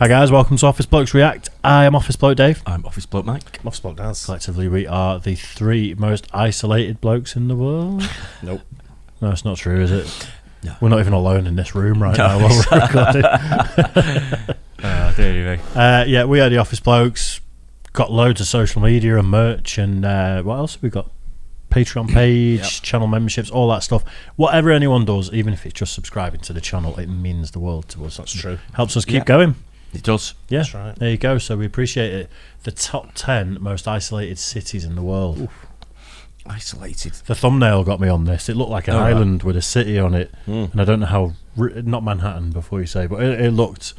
Hi guys, welcome to Office Blokes React. I am Office Bloke Dave. I'm Office Bloke Mike. I'm Office Bloke Daz. Collectively, we are the three most isolated blokes in the world. Nope. No, it's not true, is it? No. We're not even alone in this room right now while we're recording. Yeah, we are the Office Blokes. Got loads of social media and merch, and what else have we got? Patreon page, channel memberships, all that stuff. Whatever anyone does, even if it's just subscribing to the channel, it means the world to us. That's true. Helps us keep going. It does. Yeah, that's right. There you go. So we appreciate it. The top 10 most isolated cities in the world. Oof. Isolated. The thumbnail got me on this. It looked like an island with a city on it, and I don't know how. Not Manhattan, before you say, but it looked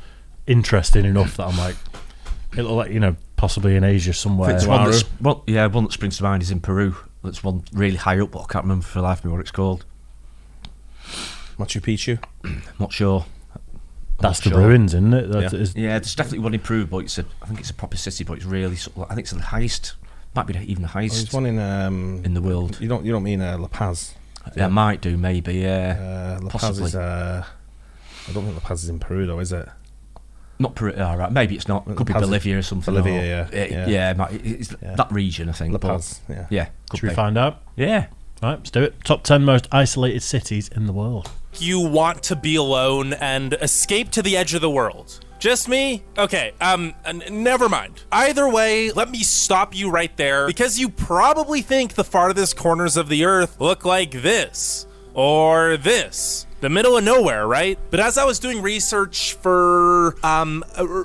interesting enough that I'm like, it looked like possibly in Asia somewhere. One that springs to mind is in Peru. That's one really high up, but I can't remember for the life of me what it's called. Machu Picchu. Not sure. That's the ruins, isn't it? Yeah, there's definitely one in Peru, but I think it's a proper city, but it's really, I think it's the highest, might be even the highest. There's one in the world. You don't mean La Paz? Yeah, might do, maybe. Yeah, La Paz is. I don't think La Paz is in Peru, though, is it? Not Peru. All right, maybe it's not. Could be Bolivia or something. Bolivia, it's that region, I think. La Paz. Yeah. Should we find out? Yeah. All right, let's do it. Top 10 most isolated cities in the world. You want to be alone and escape to the edge of the world. Just me? Okay, never mind. Either way, let me stop you right there, because you probably think the farthest corners of the earth look like this, or this. The middle of nowhere, right? But as I was doing research for,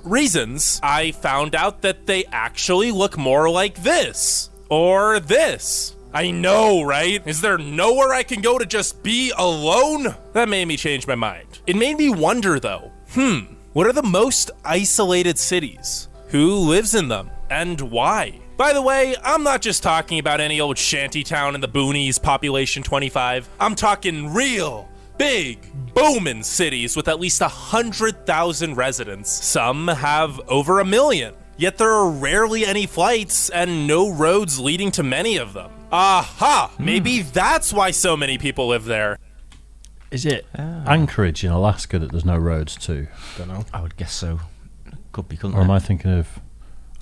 reasons, I found out that they actually look more like this, or this. I know, right? Is there nowhere I can go to just be alone? That made me change my mind. It made me wonder though, what are the most isolated cities? Who lives in them? And why? By the way, I'm not just talking about any old shanty town in the boonies, population 25. I'm talking real, big, booming cities with at least 100,000 residents. Some have over 1 million. Yet there are rarely any flights and no roads leading to many of them. Aha! Maybe that's why so many people live there. Is it Anchorage in Alaska that there's no roads to? Don't know. I would guess so. Could be, couldn't Or am I thinking of...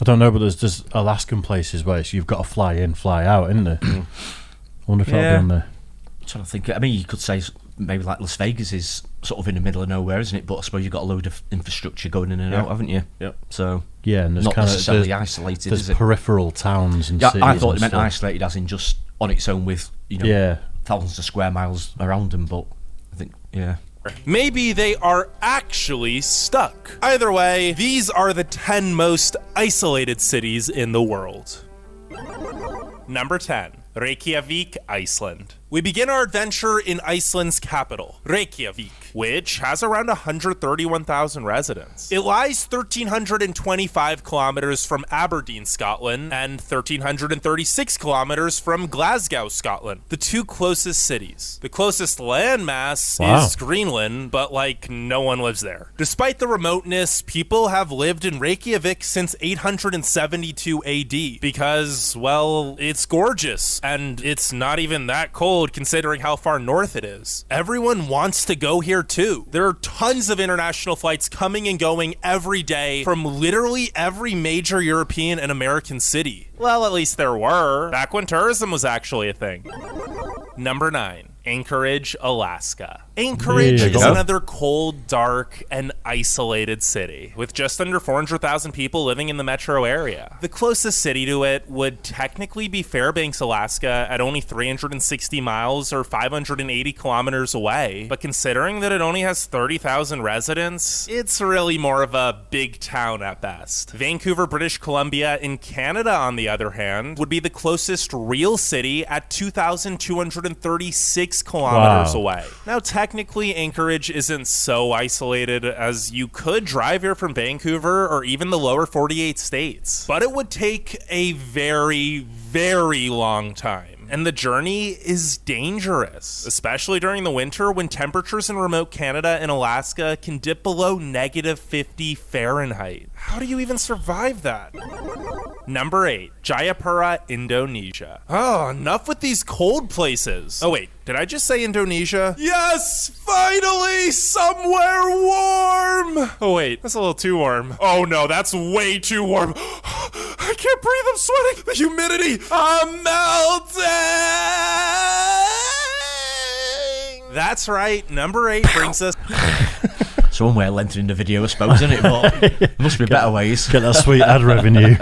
I don't know, but there's Alaskan places where you've got to fly in, fly out, isn't there? I wonder if that'll be on there. I'm trying to think. I mean, you could say maybe like Las Vegas is sort of in the middle of nowhere, isn't it? But I suppose you've got a load of infrastructure going in and out, haven't you? Yep. So yeah, and there's not kind necessarily isolated. There's peripheral towns and cities. I thought it meant isolated as in just on its own with thousands of square miles around them. But I think maybe they are actually stuck. Either way, these are the 10 most isolated cities in the world. Number 10. Reykjavik, Iceland. We begin our adventure in Iceland's capital, Reykjavik, which has around 131,000 residents. It lies 1,325 kilometers from Aberdeen, Scotland, and 1,336 kilometers from Glasgow, Scotland, the two closest cities. The closest landmass is Greenland, but no one lives there. Despite the remoteness, people have lived in Reykjavik since 872 AD because, well, it's gorgeous, and it's not even that cold considering how far north it is. Everyone wants to go here too. There are tons of international flights coming and going every day from literally every major European and American city. Well, at least there were, back when tourism was actually a thing. Number 9. Anchorage, Alaska. Anchorage is another cold, dark, and isolated city, with just under 400,000 people living in the metro area. The closest city to it would technically be Fairbanks, Alaska, at only 360 miles or 580 kilometers away, but considering that it only has 30,000 residents, it's really more of a big town at best. Vancouver, British Columbia in Canada, on the other hand, would be the closest real city at 2,236 kilometers away. Now, technically, Anchorage isn't so isolated, as you could drive here from Vancouver or even the lower 48 states, but it would take a very, very long time. And the journey is dangerous, especially during the winter when temperatures in remote Canada and Alaska can dip below -50 Fahrenheit. How do you even survive that? Number 8, Jayapura, Indonesia. Oh, enough with these cold places. Oh wait, did I just say Indonesia? Yes, finally, somewhere warm. Oh wait, that's a little too warm. Oh no, that's way too warm. I can't breathe, I'm sweating. The humidity, I'm melting. That's right, number 8 brings us... It's one way of lengthening the video, I suppose, isn't it? But there must be better ways. Get that sweet ad revenue.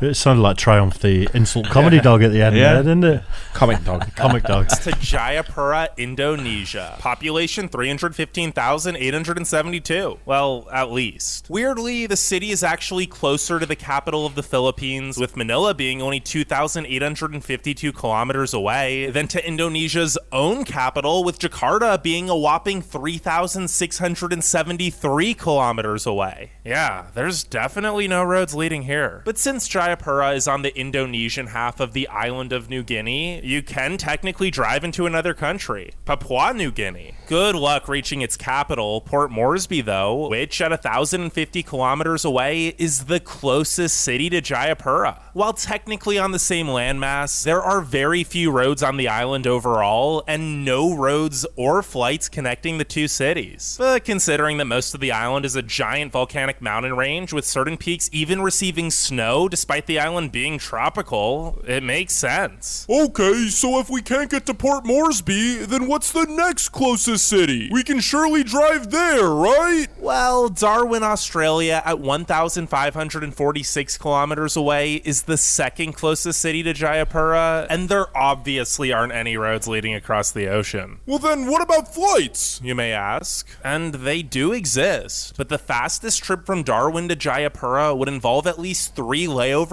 It sounded like Triumph, the insult comedy dog at the end there, didn't it? Comic dog. Comic dog. to Jayapura, Indonesia. Population 315,872. Well, at least. Weirdly, the city is actually closer to the capital of the Philippines, with Manila being only 2,852 kilometers away, than to Indonesia's own capital, with Jakarta being a whopping 3,673 kilometers away. Yeah, there's definitely no roads leading here. But since Jayapura is on the Indonesian half of the island of New Guinea, you can technically drive into another country, Papua New Guinea. Good luck reaching its capital, Port Moresby, though, which at 1,050 kilometers away is the closest city to Jayapura. While technically on the same landmass, there are very few roads on the island overall, and no roads or flights connecting the two cities. But considering that most of the island is a giant volcanic mountain range, with certain peaks even receiving snow despite the island being tropical, it makes sense. Okay, so if we can't get to Port Moresby, then what's the next closest city? We can surely drive there, right? Well, Darwin, Australia, at 1,546 kilometers away, is the second closest city to Jayapura, and there obviously aren't any roads leading across the ocean. Well then, what about flights? You may ask. And they do exist, but the fastest trip from Darwin to Jayapura would involve at least 3 layovers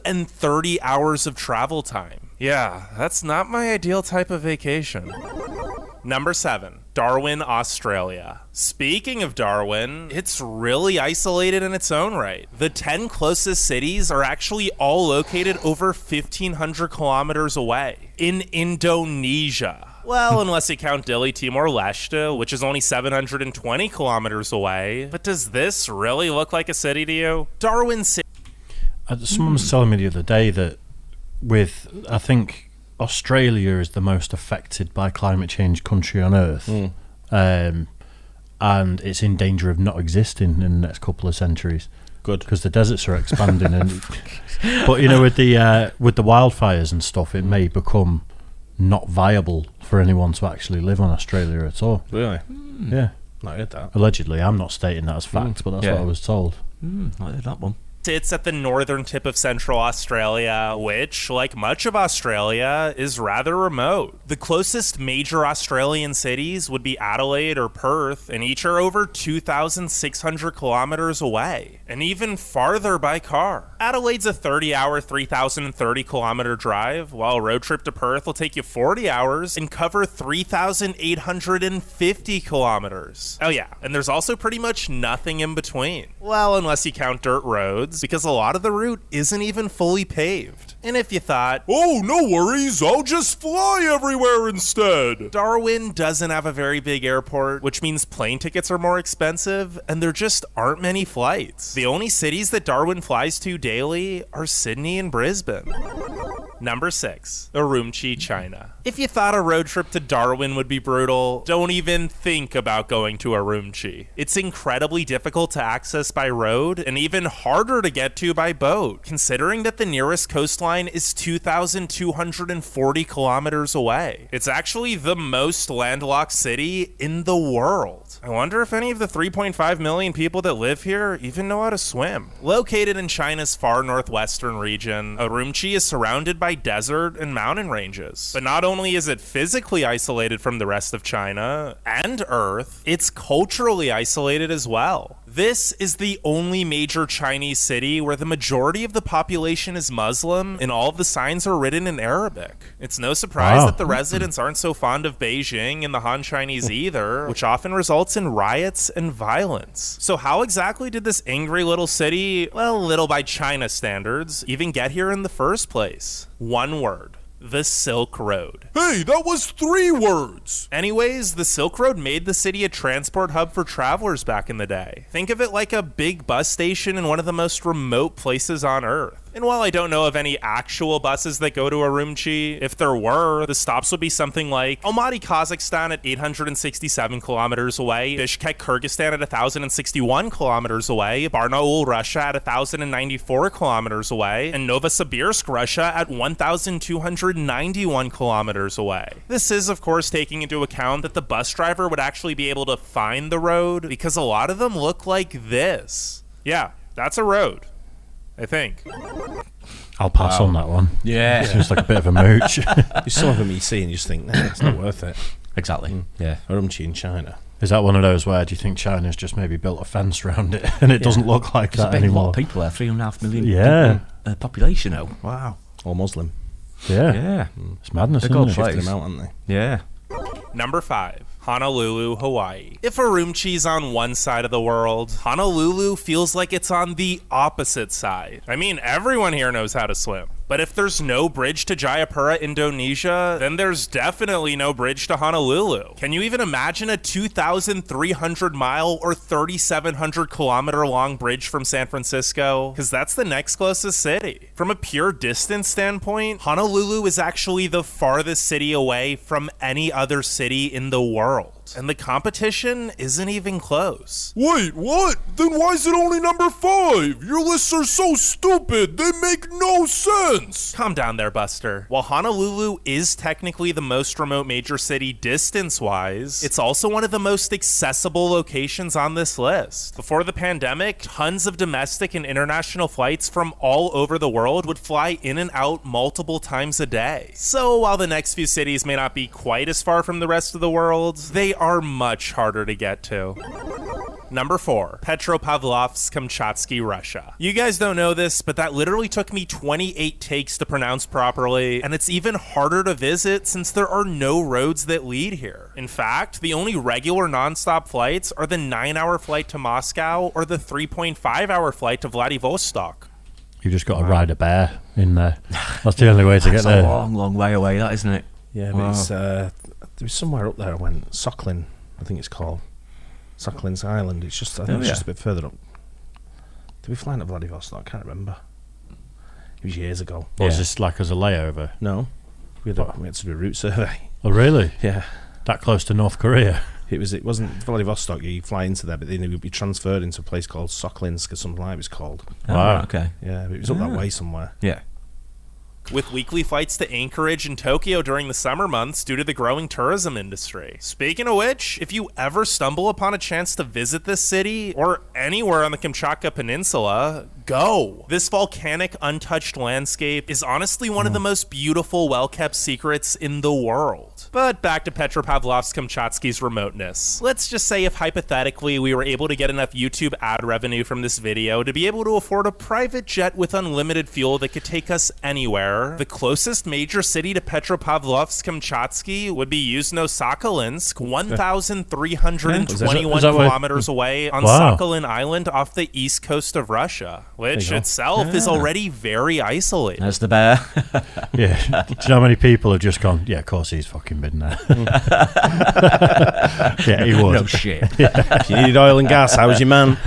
and 30 hours of travel time. Yeah, that's not my ideal type of vacation. Number 7, Darwin, Australia. Speaking of Darwin, it's really isolated in its own right. The 10 closest cities are actually all located over 1,500 kilometers away in Indonesia. Well, unless you count Dili Timor-Leste, which is only 720 kilometers away. But does this really look like a city to you? Darwin City. Someone was telling me the other day that I think Australia is the most affected by climate change country on Earth. And it's in danger of not existing in the next couple of centuries. Good. Because the deserts are expanding. But, with the wildfires and stuff, it may become not viable for anyone to actually live on Australia at all. Really? Yeah. Not heard that. Allegedly. I'm not stating that as fact, but that's what I was told. Not heard that one. Sits at the northern tip of central Australia, which, like much of Australia, is rather remote. The closest major Australian cities would be Adelaide or Perth, and each are over 2,600 kilometers away, and even farther by car. Adelaide's a 30-hour, 3,030 kilometer drive, while a road trip to Perth will take you 40 hours and cover 3,850 kilometers. Oh yeah, and there's also pretty much nothing in between. Well, unless you count dirt roads, because a lot of the route isn't even fully paved. And if you thought, oh, no worries, I'll just fly everywhere instead. Darwin doesn't have a very big airport, which means plane tickets are more expensive, and there just aren't many flights. The only cities that Darwin flies to daily are Sydney and Brisbane. Number 6, Arumchi, China. If you thought a road trip to Darwin would be brutal, don't even think about going to Arumchi. It's incredibly difficult to access by road and even harder to get to by boat, considering that the nearest coastline is 2,240 kilometers away. It's actually the most landlocked city in the world. I wonder if any of the 3.5 million people that live here even know how to swim. Located in China's far northwestern region, Arumchi is surrounded by desert and mountain ranges. But not only is it physically isolated from the rest of China and Earth, it's culturally isolated as well. This is the only major Chinese city where the majority of the population is Muslim and all of the signs are written in Arabic. It's no surprise that the residents aren't so fond of Beijing and the Han Chinese either, which often results in riots and violence. So how exactly did this angry little city, well, little by China standards, even get here in the first place? One word. The Silk Road. Hey, that was 3 words! Anyways, the Silk Road made the city a transport hub for travelers back in the day. Think of it like a big bus station in one of the most remote places on Earth. And while I don't know of any actual buses that go to Arumchi, if there were, the stops would be something like Almaty, Kazakhstan at 867 kilometers away, Bishkek, Kyrgyzstan at 1,061 kilometers away, Barnaul, Russia at 1,094 kilometers away, and Novosibirsk, Russia at 1,291 kilometers away. This is, of course, taking into account that the bus driver would actually be able to find the road, because a lot of them look like this. Yeah, that's a road, I think. I'll pass on that one. Yeah. It seems like a bit of a mooch. There's some of them you see and you just think, nah, it's not worth it. Exactly. Yeah. Urumqi in China. Is that one of those where do you think China's just maybe built a fence around it and it doesn't look like There's that a big lot anymore? of people there, 3.5 million Yeah. population, oh. Wow. Or Muslim. Yeah. Yeah. It's madness, Big isn't old it? place. Shifted them out, haven't they? Yeah. Number 5. Honolulu, Hawaii. If Arumchi's on one side of the world, Honolulu feels like it's on the opposite side. I mean, everyone here knows how to swim. But if there's no bridge to Jayapura, Indonesia, then there's definitely no bridge to Honolulu. Can you even imagine a 2,300 mile or 3,700 kilometer long bridge from San Francisco? Because that's the next closest city. From a pure distance standpoint, Honolulu is actually the farthest city away from any other city in the world. And the competition isn't even close. Wait, what? Then why is it only number 5? Your lists are so stupid, they make no sense. Calm down there, Buster. While Honolulu is technically the most remote major city distance-wise, it's also one of the most accessible locations on this list. Before the pandemic, tons of domestic and international flights from all over the world would fly in and out multiple times a day. So while the next few cities may not be quite as far from the rest of the world, they are much harder to get to. Number 4, Petropavlovsk-Kamchatsky, Russia. You guys don't know this, but that literally took me 28 takes to pronounce properly, and it's even harder to visit since there are no roads that lead here. In fact, the only regular non-stop flights are the 9-hour flight to Moscow or the 3.5-hour flight to Vladivostok. You've just got to ride a bear in there. That's the only way to get It's there. a long, long way away, that, isn't it? Yeah, but it's, there was somewhere up there I went, Sakhalin, I think it's called. Sakhalin's Island. It's just, I think it's just a bit further up. Did we fly to Vladivostok? I can't remember. It was years ago. Or was this like as a layover? No. We had to do a route survey. Oh, really? Yeah. That close to North Korea? It wasn't Vladivostok, you fly into there, but then it would be transferred into a place called Sokolinsk or something like it was called. Wow. Okay. Yeah, but it was up that way somewhere. Yeah. With weekly flights to Anchorage and Tokyo during the summer months due to the growing tourism industry. Speaking of which, if you ever stumble upon a chance to visit this city, or anywhere on the Kamchatka Peninsula, go. This volcanic, untouched landscape is honestly one of the most beautiful, well-kept secrets in the world. But back to Petropavlovsk-Kamchatsky's remoteness. Let's just say if hypothetically we were able to get enough YouTube ad revenue from this video to be able to afford a private jet with unlimited fuel that could take us anywhere, the closest major city to Petropavlovsk-Kamchatsky would be Yuzhno-Sakhalinsk, 1,321 kilometers away on Sakhalin Island off the east coast of Russia, which itself is already very isolated. There's the bear. Yeah. Do you know how many people have just gone, yeah, of course he's fucking been there. Yeah, he would. No shit. If you needed oil and gas, how was your man?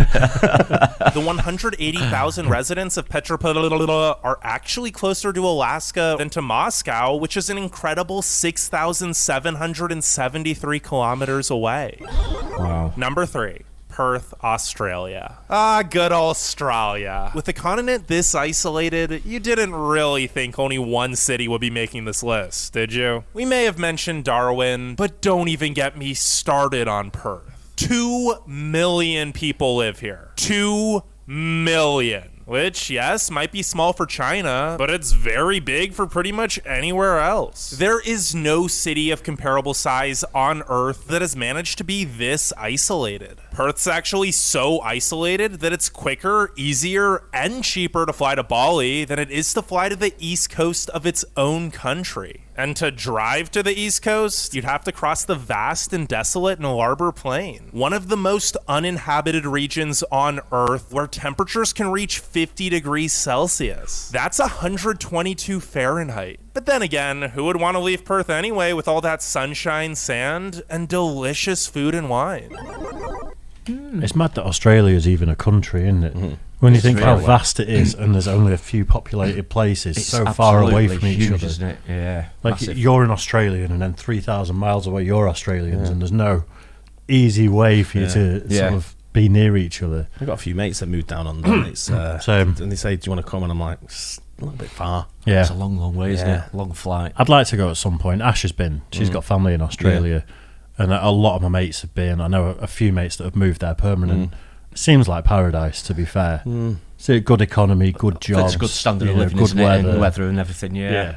The 180,000 residents of Petropavlovsk are actually closer to Alaska than to Moscow, which is an incredible 6,773 kilometers away. Wow. Number 3. Perth, Australia. Ah, good Australia. With a continent this isolated, you didn't really think only one city would be making this list, did you? We may have mentioned Darwin, but don't even get me started on Perth. 2 million people live here. 2 million. Which, yes, might be small for China, but it's very big for pretty much anywhere else. There is no city of comparable size on Earth that has managed to be this isolated. Perth's actually so isolated that it's quicker, easier, and cheaper to fly to Bali than it is to fly to the east coast of its own country. And to drive to the east coast, you'd have to cross the vast and desolate Nullarbor Plain, one of the most uninhabited regions on Earth where temperatures can reach 50 degrees Celsius. That's 122 Fahrenheit. But then again, who would want to leave Perth anyway with all that sunshine, sand, and delicious food and wine? It's mad that Australia is even a country, isn't it? When you think how really vast it is, and there's only a few populated places It's so far away absolutely from each huge, other. isn't it? Yeah. Like massive. you're an Australian, and then 3,000 miles away you're Australians, and there's no easy way for you to Yeah. sort of be near each other. I've got a few mates that moved down under, and it's Same. and they say, "Do you want to come?" And I'm like, "It's a little bit far." Yeah, It's a long, long way, isn't Yeah. it? Long flight. I'd like to go at some point. Ash has been. She's got family in Australia, and a lot of my mates have been. I know a few mates that have moved there permanent. It seems like paradise, to be fair. It's a good economy, good jobs. It's a good standard of you know, living, good isn't it? weather. And weather and everything, yeah. Yeah.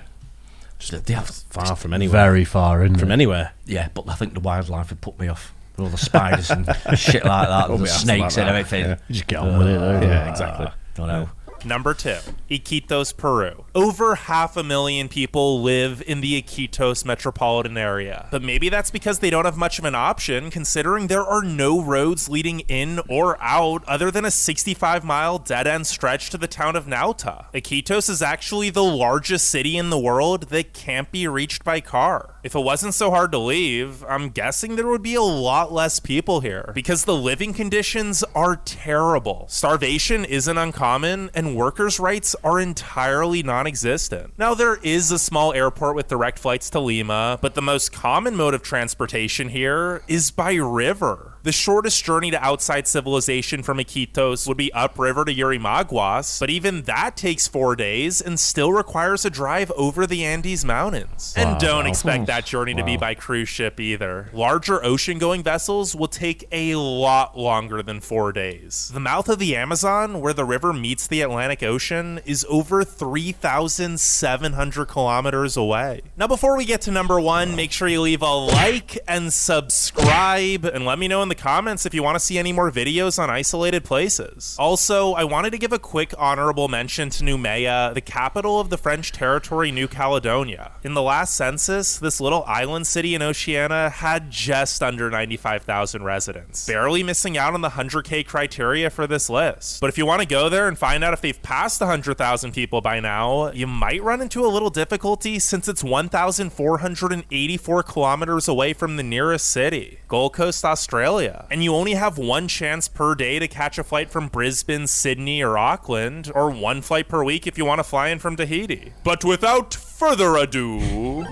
They have, Far from anywhere. Very far, isn't From it? anywhere. yeah, but I think the wildlife would put me off. With all the spiders and shit like that, Don't and the be asked snakes about and that. everything. Yeah. You just get on with it, though. Yeah, exactly. Don't know. Number 2, Iquitos, Peru. Over 500,000 people live in the Iquitos metropolitan area. But maybe that's because they don't have much of an option, considering there are no roads leading in or out other than a 65-mile dead-end stretch to the town of Nauta. Iquitos is actually the largest city in the world that can't be reached by car. If it wasn't so hard to leave, I'm guessing there would be a lot less people here, because the living conditions are terrible. Starvation isn't uncommon, and workers' rights are entirely non-existent. Now, there is a small airport with direct flights to Lima, but the most common mode of transportation here is by river. The shortest journey to outside civilization from Iquitos would be upriver to Yurimaguas, but even that takes 4 days and still requires a drive over the Andes Mountains. And don't expect that journey to be by cruise ship either. Larger ocean-going vessels will take a lot longer than 4 days. The mouth of the Amazon, where the river meets the Atlantic Ocean, is over 3,700 kilometers away. Now, before we get to number 1, make sure you leave a like and subscribe, and let me know in the comments if you want to see any more videos on isolated places. Also, I wanted to give a quick honorable mention to Noumea, the capital of the French territory New Caledonia. In the last census, this little island city in Oceania had just under 95,000 residents, barely missing out on the 100K criteria for this list. But if you want to go there and find out if they've passed 100,000 people by now, you might run into a little difficulty since it's 1,484 kilometers away from the nearest city, Gold Coast, Australia. And you only have one chance per day to catch a flight from Brisbane, Sydney, or Auckland, or one flight per week if you want to fly in from Tahiti. But without further ado,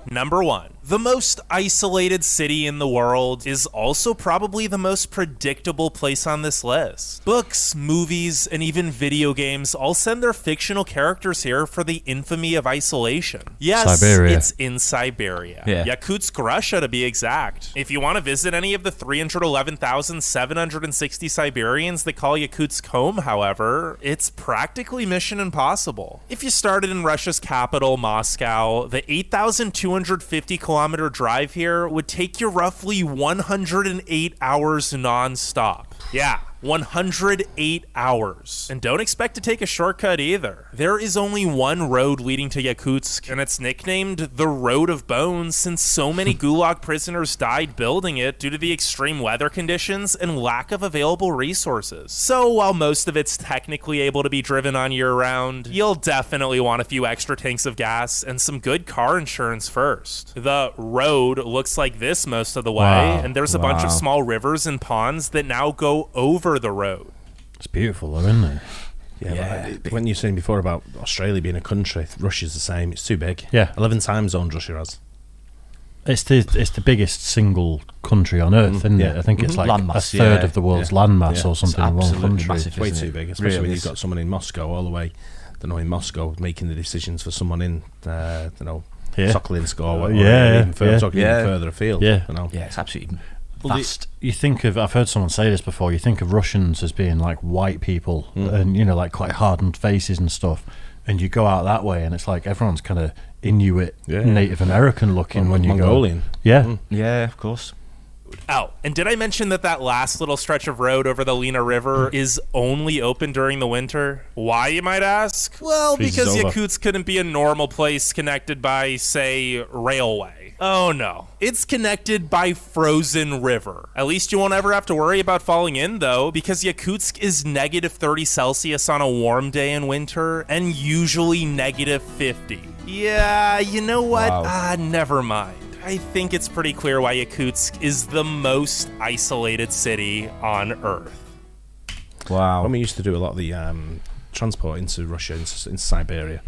number 1. The most isolated city in the world is also probably the most predictable place on this list. Books, movies, and even video games all send their fictional characters here for the infamy of isolation. Yes, Siberia. it's in Siberia. Yeah. Yakutsk, Russia, to be exact. If you want to visit any of the 311,760 Siberians that call Yakutsk home, however, it's practically mission impossible. If you started in Russia's capital, Moscow, the 8,250 kilometer drive here would take you roughly 108 hours non-stop. Yeah, 108 hours. And don't expect to take a shortcut either. There is only one road leading to Yakutsk, and it's nicknamed the Road of Bones since so many Gulag prisoners died building it due to the extreme weather conditions and lack of available resources. So while most of it's technically able to be driven on year-round, you'll definitely want a few extra tanks of gas and some good car insurance first. The road looks like this most of the way, Wow. and there's a bunch of small rivers and ponds that now go over the road. It's beautiful, though, isn't it? Yeah, but when you were saying before about Australia being a country, Russia's the same. It's too big. Yeah. 11 time zones Russia has. It's the biggest single country on Earth, isn't it? Yeah. I think it's like Landmass, a third yeah. of the world's Yeah. landmass Yeah. or something in one absolutely country. massive. It's way Isn't too it? big, especially Really when is. you've got someone in Moscow all the way, in Moscow, making the decisions for someone in, Yeah. Sokolinsk or Yeah, even further, yeah. talking Yeah. even further afield. Yeah. Yeah, it's absolutely Well, vast. You think of, I've heard someone say this before, you think of Russians as being like white people and, like quite hardened faces and stuff. And you go out that way and it's like everyone's kind of Inuit, Yeah. Native American looking when you Mongolian. go. Yeah. Yeah, of course. Oh, and did I mention that last little stretch of road over the Lena River is only open during the winter? Why, you might ask? Well, Freezes because over. Yakutsk couldn't be a normal place connected by, say, railway. Oh no. It's connected by frozen river. At least you won't ever have to worry about falling in, though, because Yakutsk is negative 30 Celsius on a warm day in winter and usually negative 50. Yeah, you know what? Wow. Never mind. I think it's pretty clear why Yakutsk is the most isolated city on Earth. Wow. When we used to do a lot of the transport into Russia, into Siberia,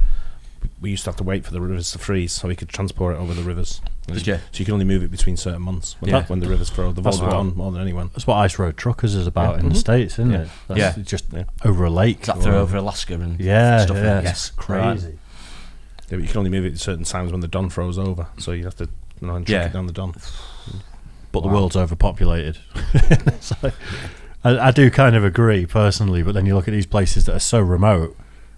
we used to have to wait for the rivers to freeze so we could transport it over the rivers. Did you? So you can only move it between certain months when the rivers froze. They've always gone more than anyone. That's what Ice Road Truckers is about in the States, isn't it? That's just over a lake. Is that through over Alaska and stuff like that? Yes, Crazy. Yeah, but you can only move it at certain times when the Don froze over. So you have to truck it down the Don. But the world's overpopulated. So, I do kind of agree personally, but then you look at these places that are so remote.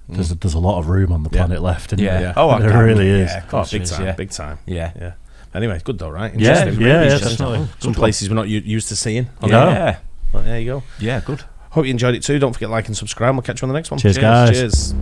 There's a lot of room on the planet left, isn't there? Oh, there really is. Yeah, big time. Yeah. Anyway, good though, right? Yeah, Interesting. definitely. Some places we're not used to seeing. Yeah. Well, there you go. Yeah, good. Hope you enjoyed it too. Don't forget to like and subscribe. We'll catch you on the next one. Cheers, guys. Cheers.